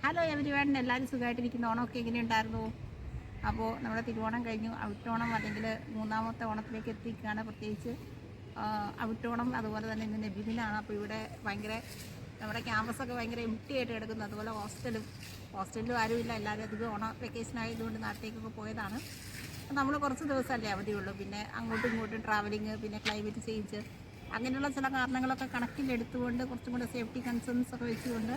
Hello everyone, എല്ലാവരും സുഖമായിട്ടിരിക്കുന്നു. ഓണമൊക്കെ എങ്ങനെയുണ്ടായിരുന്നു? അപ്പോൾ നമ്മുടെ തിരുവോണം കഴിഞ്ഞു. അവിട്ടോണം അല്ലെങ്കിൽ മൂന്നാമത്തെ ഓണത്തിലേക്ക് എത്തിക്കുകയാണ്. പ്രത്യേകിച്ച് അവിട്ടോണം, അതുപോലെ തന്നെ ഇന്ന് നബിദിനാണ്. അപ്പോൾ ഇവിടെ ഭയങ്കര നമ്മുടെ ക്യാമ്പസൊക്കെ ഭയങ്കര എംപ്റ്റി ആയിട്ട് കിടക്കുന്നു. അതുപോലെ ഹോസ്റ്റലിലും ആരുമില്ല. എല്ലാവരും അധികം ഓണ വെക്കേഷൻ ആയതുകൊണ്ട് നാട്ടിലേക്കൊക്കെ പോയതാണ്. നമ്മൾ കുറച്ച് ദിവസമല്ലേ അവധിയുള്ളൂ. പിന്നെ അങ്ങോട്ടും ഇങ്ങോട്ടും ട്രാവലിങ്, പിന്നെ ക്ലൈമറ്റ് ചേഞ്ച്, അങ്ങനെയുള്ള ചില കാരണങ്ങളൊക്കെ കണക്കിലെടുത്തുകൊണ്ട് കുറച്ചും കൂടെ സേഫ്റ്റി കൺസേൺസ് ഒക്കെ വെച്ചുകൊണ്ട്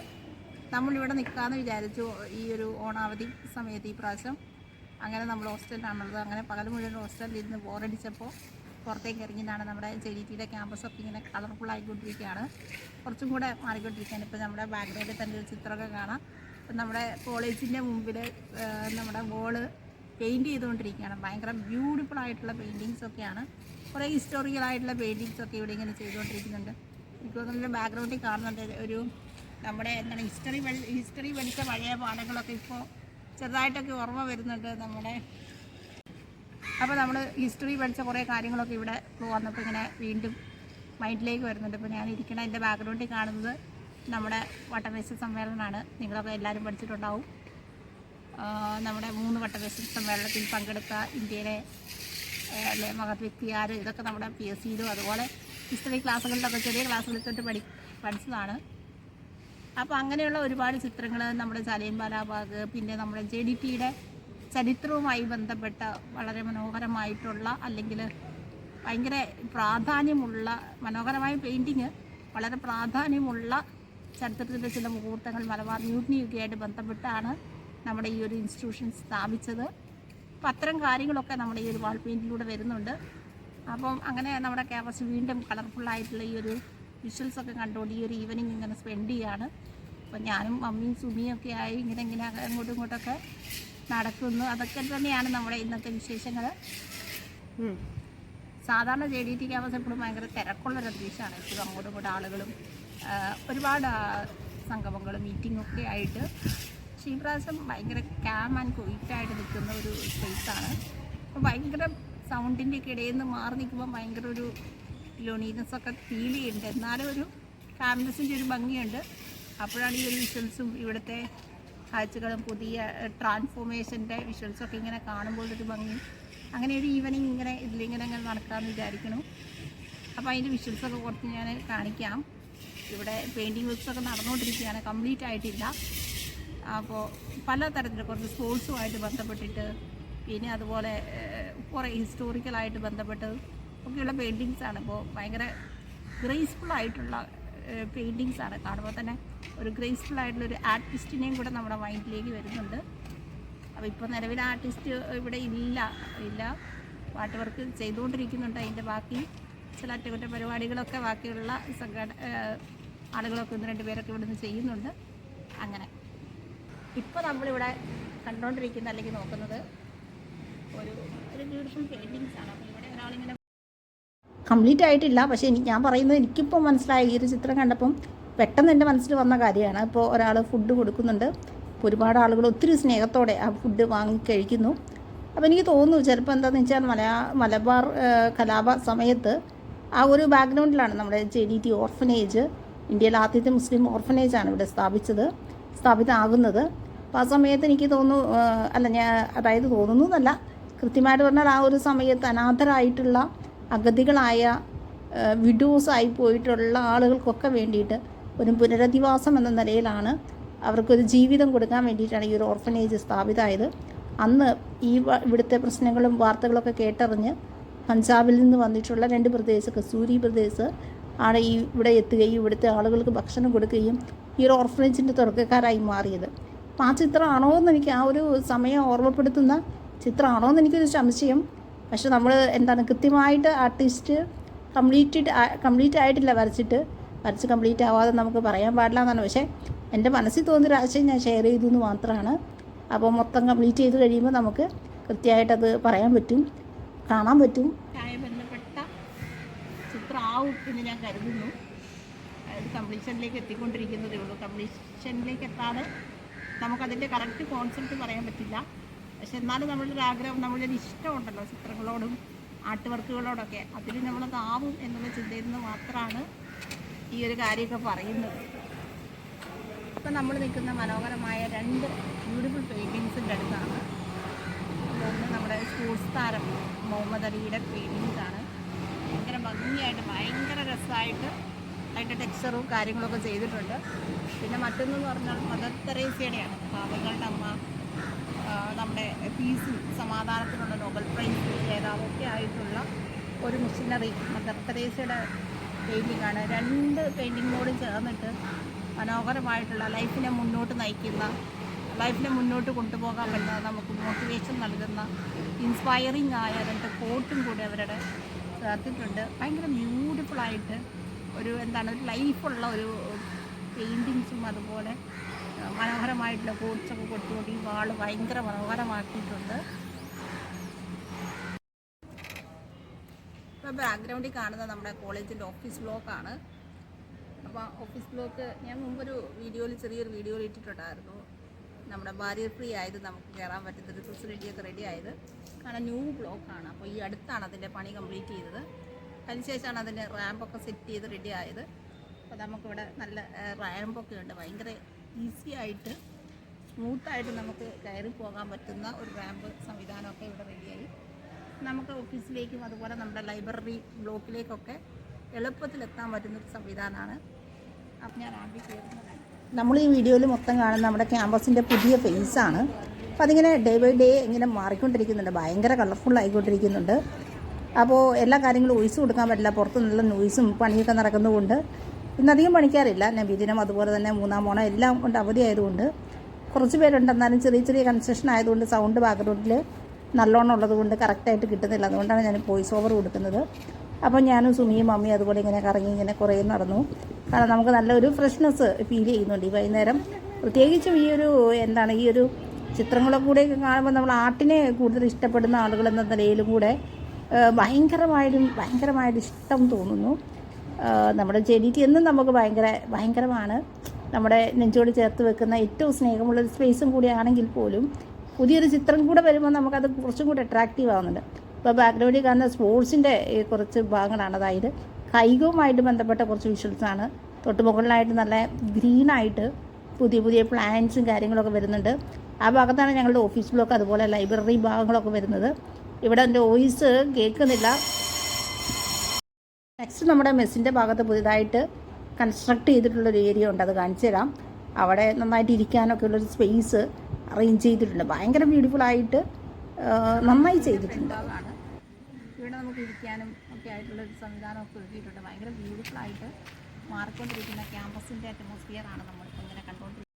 നമ്മളിവിടെ നിൽക്കാമെന്ന് വിചാരിച്ചു ഈ ഒരു ഓണാവധി സമയത്ത്. ഈ പ്രാവശ്യം അങ്ങനെ നമ്മൾ ഹോസ്റ്റലിലാണുള്ളത്. അങ്ങനെ പകൽ മുഴുവൻ ഹോസ്റ്റലിൽ ഇരുന്ന് ബോറടിച്ചപ്പോൾ പുറത്തേക്ക് ഇറങ്ങിയതാണ്. നമ്മുടെ JDTയുടെ ക്യാമ്പസൊക്കെ ഇങ്ങനെ കളർഫുള്ളായിക്കൊണ്ടിരിക്കുകയാണ്, കുറച്ചും കൂടെ മാറിക്കൊണ്ടിരിക്കുകയാണ്. ഇപ്പോൾ നമ്മുടെ ബാക്ക്ഗ്രൗണ്ടിൽ തന്നെ ഒരു ചിത്രമൊക്കെ കാണാം. ഇപ്പം നമ്മുടെ കോളേജിൻ്റെ മുമ്പിൽ നമ്മുടെ വോള് പെയിൻറ്റ് ചെയ്തുകൊണ്ടിരിക്കുകയാണ്. ഭയങ്കര ബ്യൂട്ടിഫുൾ ആയിട്ടുള്ള പെയിൻറ്റിങ്സൊക്കെയാണ്. കുറേ ഹിസ്റ്റോറിക്കലായിട്ടുള്ള പെയിൻറ്റിങ്സൊക്കെ ഇവിടെ ഇങ്ങനെ ചെയ്തുകൊണ്ടിരിക്കുന്നുണ്ട്. എനിക്ക് തോന്നുന്നു ബാക്ക്ഗ്രൗണ്ടിൽ കാണുന്നുണ്ട് ഒരു നമ്മുടെ എന്താണ് ഹിസ്റ്ററി പഠിച്ച പഴയ പാഠങ്ങളൊക്കെ ഇപ്പോൾ ചെറുതായിട്ടൊക്കെ ഓർമ്മ വരുന്നുണ്ട് നമ്മുടെ. അപ്പോൾ നമ്മൾ ഹിസ്റ്ററി പഠിച്ച കുറേ കാര്യങ്ങളൊക്കെ ഇവിടെ വന്നപ്പോൾ ഇങ്ങനെ വീണ്ടും മൈൻഡിലേക്ക് വരുന്നുണ്ട്. ഇപ്പോൾ ഞാൻ ഇരിക്കണ എൻ്റെ ബാക്ക്ഗ്രൗണ്ടിൽ കാണുന്നത് നമ്മുടെ വട്ടമേശ സമ്മേളനമാണ്. നിങ്ങളൊക്കെ എല്ലാവരും പഠിച്ചിട്ടുണ്ടാവും. നമ്മുടെ 3 വട്ടമേശ സമ്മേളനത്തിൽ പങ്കെടുത്ത ഇന്ത്യയിലെ മഹത് വ്യക്തിയാർ, ഇതൊക്കെ നമ്മുടെ PSCയിലും അതുപോലെ ഹിസ്റ്ററി ക്ലാസ്സുകളിലൊക്കെ ചെറിയ ക്ലാസ്സുകളിൽ തൊട്ട് പഠിച്ചതാണ്. അപ്പോൾ അങ്ങനെയുള്ള ഒരുപാട് ചിത്രങ്ങൾ നമ്മുടെ ജാലിയൻ വാലാബാഗ്, പിന്നെ നമ്മുടെ JDTയുടെ ചരിത്രവുമായി ബന്ധപ്പെട്ട വളരെ മനോഹരമായിട്ടുള്ള, അല്ലെങ്കിൽ ഭയങ്കര പ്രാധാന്യമുള്ള, മനോഹരമായ പെയിൻറ്റിങ്, വളരെ പ്രാധാന്യമുള്ള ചരിത്രത്തിൻ്റെ ചില മുഹൂർത്തങ്ങൾ മലബാർ മ്യൂട്ടിനി യുഗമായിട്ട് ബന്ധപ്പെട്ടാണ് നമ്മുടെ ഈ ഒരു ഇൻസ്റ്റിറ്റ്യൂഷൻ സ്ഥാപിച്ചത്. അപ്പം അത്തരം കാര്യങ്ങളൊക്കെ നമ്മുടെ ഈ ഒരു വാൾ പെയിൻറ്റിലൂടെ വരുന്നുണ്ട്. അപ്പം അങ്ങനെ നമ്മുടെ ക്യാമ്പസ് വീണ്ടും കളർഫുള്ളായിട്ടുള്ള ഈ ഒരു വിഷ്വൽസൊക്കെ കണ്ടുകൊണ്ട് ഈ ഒരു ഈവനിങ് ഇങ്ങനെ സ്പെൻഡ് ചെയ്യുകയാണ്. അപ്പോൾ ഞാനും മമ്മിയും സുമിയും ഒക്കെ ആയി ഇങ്ങനെ അങ്ങോട്ടും ഇങ്ങോട്ടൊക്കെ നടക്കുന്നു. അതൊക്കെ തന്നെയാണ് നമ്മുടെ ഇന്നത്തെ വിശേഷങ്ങൾ. സാധാരണ JDT ക്യാമ്പസ് എപ്പോഴും ഭയങ്കര തിരക്കുള്ളൊരു അന്തരീക്ഷമാണ്. എപ്പോഴും അങ്ങോട്ടും ഇങ്ങോട്ടും ആളുകളും ഒരുപാട് സംഗമങ്ങളും മീറ്റിങ്ങൊക്കെ ആയിട്ട്. പക്ഷേ ഈ പ്രാവശ്യം ഭയങ്കര ക്യാം ആൻഡ് ക്വയറ്റായിട്ട് നിൽക്കുന്ന ഒരു സ്പേസാണ്. അപ്പോൾ ഭയങ്കര സൗണ്ടിൻ്റെയൊക്കെ ഇടയിൽ നിന്ന് മാറി നിൽക്കുമ്പോൾ ഭയങ്കര ഒരു ലോണിനെസ്സൊക്കെ ഫീൽ ചെയ്യുന്നുണ്ട്. എന്നാലും ഒരു ക്യാമ്പസിൻ്റെ ഒരു ഭംഗിയുണ്ട്. അപ്പോഴാണ് ഈ ഒരു വിഷ്വൽസും ഇവിടുത്തെ കാഴ്ചകളും പുതിയ ട്രാൻസ്ഫോർമേഷൻ്റെ വിഷ്വൽസൊക്കെ ഇങ്ങനെ കാണുമ്പോഴൊരു ഭംഗി. അങ്ങനെ ഒരു ഈവനിങ് ഇങ്ങനെ ഇതിലിങ്ങനെ നടക്കാമെന്ന് വിചാരിക്കണം. അപ്പോൾ അതിൻ്റെ വിഷ്വൽസൊക്കെ കുറച്ച് ഞാൻ കാണിക്കാം. ഇവിടെ പെയിൻറ്റിങ് വർക്ക്സൊക്കെ നടന്നുകൊണ്ടിരിക്കുകയാണ്, കംപ്ലീറ്റ് ആയിട്ടില്ല. അപ്പോൾ പലതരത്തിൽ കുറച്ച് സ്പോർട്സുമായിട്ട് ബന്ധപ്പെട്ടിട്ട്, പിന്നെ അതുപോലെ കുറേ ഹിസ്റ്റോറിക്കലായിട്ട് ബന്ധപ്പെട്ട് ഒക്കെയുള്ള പെയിൻറ്റിങ്സാണ്. ഇപ്പോൾ ഭയങ്കര ഗ്രേസ്ഫുള്ളായിട്ടുള്ള പെയിൻറ്റിങ്സാണ്. കാണുമ്പോൾ തന്നെ ഒരു ഗ്രേസ്ഫുള്ളായിട്ടുള്ളൊരു ആർട്ടിസ്റ്റിനെയും കൂടെ നമ്മുടെ മൈൻഡിലേക്ക് വരുന്നുണ്ട്. അപ്പോൾ ഇപ്പോൾ നിലവിൽ ആർട്ടിസ്റ്റ് ഇവിടെ ഇല്ല. പാട്ട് വർക്ക് ചെയ്തുകൊണ്ടിരിക്കുന്നുണ്ട്. അതിൻ്റെ ബാക്കി ചില അറ്റകുറ്റ പരിപാടികളൊക്കെ ബാക്കിയുള്ള ആളുകളൊക്കെ 1-2 പേരൊക്കെ ഇവിടെ നിന്ന് ചെയ്യുന്നുണ്ട്. അങ്ങനെ ഇപ്പോൾ നമ്മളിവിടെ കണ്ടുകൊണ്ടിരിക്കുന്ന അല്ലെങ്കിൽ നോക്കുന്നത് ഒരു ബ്യൂട്ടിഫുൾ പെയിൻറ്റിങ്സാണ്. അപ്പോൾ ഇവിടെ ഒരാളിങ്ങനെ കംപ്ലീറ്റ് ആയിട്ടില്ല. പക്ഷേ ഞാൻ പറയുന്നത് എനിക്കിപ്പോൾ മനസ്സിലായി. ഈ ഒരു ചിത്രം കണ്ടപ്പം പെട്ടെന്ന് എൻ്റെ മനസ്സിൽ വന്ന കാര്യമാണ്. ഇപ്പോൾ ഒരാൾ ഫുഡ് കൊടുക്കുന്നുണ്ട്. ഇപ്പോൾ ഒരുപാട് ആളുകൾ ഒത്തിരി സ്നേഹത്തോടെ ആ ഫുഡ് വാങ്ങി കഴിക്കുന്നു. അപ്പോൾ എനിക്ക് തോന്നുന്നു ചിലപ്പോൾ എന്താണെന്ന് വെച്ചാൽ മലബാർ കലാപ സമയത്ത് ആ ഒരു ബാക്ക്ഗ്രൗണ്ടിലാണ് നമ്മുടെ JDT ഓർഫനേജ്, ഇന്ത്യയിലെ ആദ്യത്തെ മുസ്ലിം ഓർഫനേജാണ് ഇവിടെ സ്ഥാപിതമാകുന്നത്. അപ്പോൾ ആ സമയത്ത് എനിക്ക് തോന്നുന്നു, തോന്നുന്നു എന്നല്ല, കൃത്യമായിട്ട് പറഞ്ഞാൽ ആ ഒരു സമയത്ത് അനാഥരായിട്ടുള്ള അഗതികളായ വിഡോസായി പോയിട്ടുള്ള ആളുകൾക്കൊക്കെ വേണ്ടിയിട്ട് ഒരു പുനരധിവാസം എന്ന നിലയിലാണ്, അവർക്കൊരു ജീവിതം കൊടുക്കാൻ വേണ്ടിയിട്ടാണ് ഈ ഒരു ഓർഫനേജ് സ്ഥാപിതമായത്. അന്ന് ഇവിടുത്തെ പ്രശ്നങ്ങളും വാർത്തകളൊക്കെ കേട്ടറിഞ്ഞ് പഞ്ചാബിൽ നിന്ന് വന്നിട്ടുള്ള 2 ബ്രദേഴ്സ്, കസൂരി ബ്രദേഴ്സ് ആണ് ഇവിടെ എത്തുകയും ഇവിടുത്തെ ആളുകൾക്ക് ഭക്ഷണം കൊടുക്കുകയും ഈ ഒരു ഓർഫനേജിൻ്റെ തുടക്കക്കാരായി മാറിയത്. അപ്പോൾ ആ ചിത്രമാണോ എന്ന് എനിക്ക്, ആ ഒരു സമയം ഓർമ്മപ്പെടുത്തുന്ന ചിത്രമാണോ എന്ന് എനിക്കൊരു സംശയം. പക്ഷെ നമ്മൾ കൃത്യമായിട്ട് ആർട്ടിസ്റ്റ് കംപ്ലീറ്റ് ആയിട്ടില്ല, വരച്ച് കംപ്ലീറ്റ് ആവാതെ നമുക്ക് പറയാൻ പാടില്ല എന്നാണ്. പക്ഷേ എൻ്റെ മനസ്സിൽ തോന്നിയൊരു ആശയം ഞാൻ ഷെയർ ചെയ്തു എന്ന് മാത്രമാണ്. അപ്പോൾ മൊത്തം കംപ്ലീറ്റ് ചെയ്ത് കഴിയുമ്പോൾ നമുക്ക് കൃത്യമായിട്ടത് പറയാൻ പറ്റും, കാണാൻ പറ്റും. ബന്ധപ്പെട്ട ചിത്രമാവും എന്ന് ഞാൻ കരുതുന്നു. അത് കംപ്ലീഷനിലേക്ക് എത്തിക്കൊണ്ടിരിക്കുന്നതേ ഉള്ളൂ. കംപ്ലീഷനിലേക്ക് എത്താതെ നമുക്കതിൻ്റെ കറക്റ്റ് കോൺസെപ്റ്റ് പറയാൻ പറ്റില്ല. പക്ഷെ എന്നാലും നമ്മളുടെ ഒരു ആഗ്രഹം, നമ്മളൊരു ഇഷ്ടമുണ്ടല്ലോ ചിത്രങ്ങളോടും ആർട്ട് വർക്കുകളോടൊക്കെ, അതിൽ നമ്മളതാവും എന്നുള്ള ചിന്തയിൽ നിന്ന് മാത്രമാണ് ഈ ഒരു കാര്യമൊക്കെ പറയുന്നത്. ഇപ്പം നമ്മൾ നിൽക്കുന്ന മനോഹരമായ 2 ബ്യൂട്ടിഫുൾ പെയിൻറ്റിങ്സിൻ്റെ അടുത്താണ്. ഒന്ന് നമ്മുടെ സ്പോർട്സ് താരം മുഹമ്മദ് അലിയുടെ പെയിൻറ്റിങ്സാണ്. ഭയങ്കര ഭംഗിയായിട്ട് ഭയങ്കര രസമായിട്ട് അതിൻ്റെ ടെക്സ്ചറും കാര്യങ്ങളൊക്കെ ചെയ്തിട്ടുണ്ട്. പിന്നെ മറ്റൊന്നെന്ന് പറഞ്ഞാൽ മദർ തെരേസയുടെയാണ്, പാവങ്ങളുടെ അമ്മ, നമ്മുടെ പീസും സമാധാനത്തിനുള്ള നോബൽ പ്രൈസ് ജേതാവൊക്കെ ആയിട്ടുള്ള ഒരു മിഷനറി മദർ തെരേസയുടെ പെയിൻറ്റിങ്ങാണ്. 2 പെയിൻറ്റിങ്ങിനോടും ചേർന്നിട്ട് മനോഹരമായിട്ടുള്ള ലൈഫിനെ മുന്നോട്ട് നയിക്കുന്ന, ലൈഫിനെ മുന്നോട്ട് കൊണ്ടുപോകാൻ പറ്റുന്ന, നമുക്ക് മോട്ടിവേഷൻ നൽകുന്ന ഇൻസ്പയറിങ് ആയ 2 കോട്ടും കൂടി അവരുടെ ചേർത്തിട്ടുണ്ട്. ഭയങ്കര ബ്യൂട്ടിഫുള്ളായിട്ട് ഒരു ഒരു ലൈഫുള്ള ഒരു പെയിൻറ്റിങ്സും അതുപോലെ മനോഹരമായിട്ടുള്ള കോട്ട്സൊക്കെ കൊടുത്തുകൊണ്ട് ഈ വാള് ഭയങ്കര മനോഹരമാക്കിയിട്ടുണ്ട്. ഇപ്പോൾ ബാക്ക്ഗ്രൗണ്ടിൽ കാണുന്നത് നമ്മുടെ കോളേജിൻ്റെ ഓഫീസ് ബ്ലോക്കാണ്. അപ്പോൾ ഓഫീസ് ബ്ലോക്ക് ഞാൻ മുമ്പൊരു ചെറിയൊരു വീഡിയോയിൽ ഇട്ടിട്ടുണ്ടായിരുന്നു. നമ്മുടെ ബാരിയർ ഫ്രീ ആയത്, നമുക്ക് കയറാൻ പറ്റുന്നൊരു ഫെസിലിറ്റിയൊക്കെ റെഡി ആയത്. കാരണം ന്യൂ ബ്ലോക്കാണ്. അപ്പോൾ ഈ അടുത്താണ് അതിൻ്റെ പണി കംപ്ലീറ്റ് ചെയ്തത്. അതിനുശേഷമാണ് അതിൻ്റെ റാമ്പൊക്കെ സെറ്റ് ചെയ്ത് റെഡി ആയത്. അപ്പോൾ നമുക്കിവിടെ നല്ല റാമ്പൊക്കെ ഉണ്ട്. ഭയങ്കര ഈസി ആയിട്ട് സ്മൂത്തായിട്ട് നമുക്ക് കയറി പോകാൻ പറ്റുന്ന ഒരു റാമ്പ് സംവിധാനമൊക്കെ ഇവിടെ റെഡിയായി. നമുക്ക് ഓഫീസിലേക്കും അതുപോലെ നമ്മുടെ ലൈബ്രറി ബ്ലോക്കിലേക്കൊക്കെ എളുപ്പത്തിലെത്താൻ പറ്റുന്നൊരു സംവിധാനമാണ്. അപ്പം ഞാൻ റാമ്പിൽ കയറുന്നതാണ്. നമ്മൾ ഈ വീഡിയോയിൽ മൊത്തം കാണുന്ന നമ്മുടെ ക്യാമ്പസിൻ്റെ പുതിയ ഫേസാണ്. അപ്പോൾ അതിങ്ങനെ ഡേ ബൈ ഡേ ഇങ്ങനെ മാറിക്കൊണ്ടിരിക്കുന്നുണ്ട്. ഭയങ്കര കളർഫുള്ളായിക്കൊണ്ടിരിക്കുന്നുണ്ട്. അപ്പോൾ എല്ലാ കാര്യങ്ങളും വോയിസ് കൊടുക്കാൻ പറ്റില്ല, പുറത്ത് നല്ല നോയ്സും പണിയൊക്കെ നടക്കുന്നതുകൊണ്ട് ഇന്നധികം പണിക്കാറില്ല. നബിദിനം അതുപോലെ തന്നെ 3-ാം ഓണം എല്ലാം കൊണ്ട് അവധി ആയതുകൊണ്ട് കുറച്ച് പേരുണ്ട്. എന്നാലും ചെറിയ കൺസ്ട്രക്ഷൻ ആയതുകൊണ്ട് സൗണ്ട് ബാക്ക്ഗ്രൗണ്ടിൽ നല്ലോണം ഉള്ളത് കൊണ്ട് കറക്റ്റായിട്ട് കിട്ടുന്നില്ല. അതുകൊണ്ടാണ് ഞാൻ വോയിസ് ഓവർ കൊടുക്കുന്നത്. അപ്പോൾ ഞാനും സുമിയും മമ്മിയും അതുപോലെ ഇങ്ങനെ കറങ്ങി ഇങ്ങനെ കുറേ നടന്നു. കാരണം നമുക്ക് നല്ലൊരു ഫ്രഷ്നെസ് ഫീൽ ചെയ്യുന്നുണ്ട് ഈ വൈകുന്നേരം. പ്രത്യേകിച്ചും ഈ ഒരു ചിത്രങ്ങളൊക്കെ കൂടെയൊക്കെ കാണുമ്പോൾ നമ്മൾ ആർട്ടിനെ കൂടുതൽ ഇഷ്ടപ്പെടുന്ന ആളുകൾ എന്ന നിലയിലും കൂടെ ഭയങ്കരമായിട്ട് ഇഷ്ടം തോന്നുന്നു. നമ്മുടെ ജെനിറ്റി എന്നും നമുക്ക് ഭയങ്കരമാണ്. നമ്മുടെ നെഞ്ചോട് ചേർത്ത് വെക്കുന്ന ഏറ്റവും സ്നേഹമുള്ളൊരു സ്പേസും കൂടി ആണെങ്കിൽ പോലും പുതിയൊരു ചിത്രം കൂടെ വരുമ്പോൾ നമുക്കത് കുറച്ചും കൂടി അട്രാക്റ്റീവ് ആവുന്നുണ്ട്. ഇപ്പോൾ ബാക്ക്ഗ്രൗണ്ടിൽ കാണുന്ന സ്പോർട്സിൻ്റെ കുറച്ച് ഭാഗങ്ങളാണ്. അതായത് കായികവുമായിട്ട് ബന്ധപ്പെട്ട കുറച്ച് വിഷ്വൽസാണ്. തൊട്ടുമുകളിലായിട്ട് നല്ല ഗ്രീനായിട്ട് പുതിയ പ്ലാന്റ്സും കാര്യങ്ങളൊക്കെ വരുന്നുണ്ട്. ആ ഭാഗത്താണ് ഞങ്ങളുടെ ഓഫീസ് ബ്ലോക്ക് അതുപോലെ ലൈബ്രറി ഭാഗങ്ങളൊക്കെ വരുന്നത്. ഇവിടെ എൻ്റെ വോയിസ് കേൾക്കുന്നില്ല. നെക്സ്റ്റ് നമ്മുടെ മെസ്സിൻ്റെ ഭാഗത്ത് പുതിയതായിട്ട് കൺസ്ട്രക്ട് ചെയ്തിട്ടുള്ളൊരു ഏരിയ ഉണ്ട്, അത് കാണിച്ചു തരാം. അവിടെ നന്നായിട്ട് ഇരിക്കാനൊക്കെ ഉള്ളൊരു സ്പേസ് അറേഞ്ച് ചെയ്തിട്ടുണ്ട്. ഭയങ്കര ബ്യൂട്ടിഫുള്ളായിട്ട് നന്നായി ചെയ്തിട്ടുണ്ട്. ഇവിടെ നമുക്ക് ഇരിക്കാനും ഒക്കെ ആയിട്ടുള്ളൊരു സംവിധാനമൊക്കെ ഒരുക്കിയിട്ടുണ്ട്. ഭയങ്കര ബ്യൂട്ടിഫുള്ളായിട്ട് മാറിക്കൊണ്ടിരിക്കുന്ന ക്യാമ്പസിൻ്റെ അറ്റ്മോസ്ഫിയറാണ് നമ്മളിപ്പോൾ ഇങ്ങനെ കണ്ടുകൊണ്ടിരിക്കുന്നത്.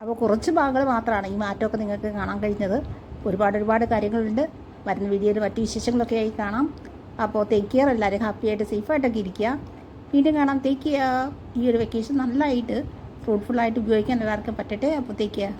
അപ്പോൾ കുറച്ച് ഭാഗങ്ങൾ മാത്രമാണ് ഈ മാറ്റമൊക്കെ നിങ്ങൾക്ക് കാണാൻ കഴിഞ്ഞത്. ഒരുപാട് കാര്യങ്ങളുണ്ട്. വരുന്ന വീഡിയോയിൽ മറ്റു വിശേഷങ്ങളൊക്കെ ആയി കാണാം. അപ്പോൾ ടേക്ക് കെയർ. എല്ലാവരും ഹാപ്പിയായിട്ട് സേഫായിട്ടൊക്കെ ഇരിക്കുക. വീണ്ടും കാണാം. Take care. ഈ ഒരു വെക്കേഷൻ നല്ലതായിട്ട് ഫ്രൂട്ട്ഫുള്ളായിട്ട് ഉപയോഗിക്കാൻ എല്ലാവർക്കും പറ്റട്ടെ. അപ്പോൾ ടേക്ക് കെയർ.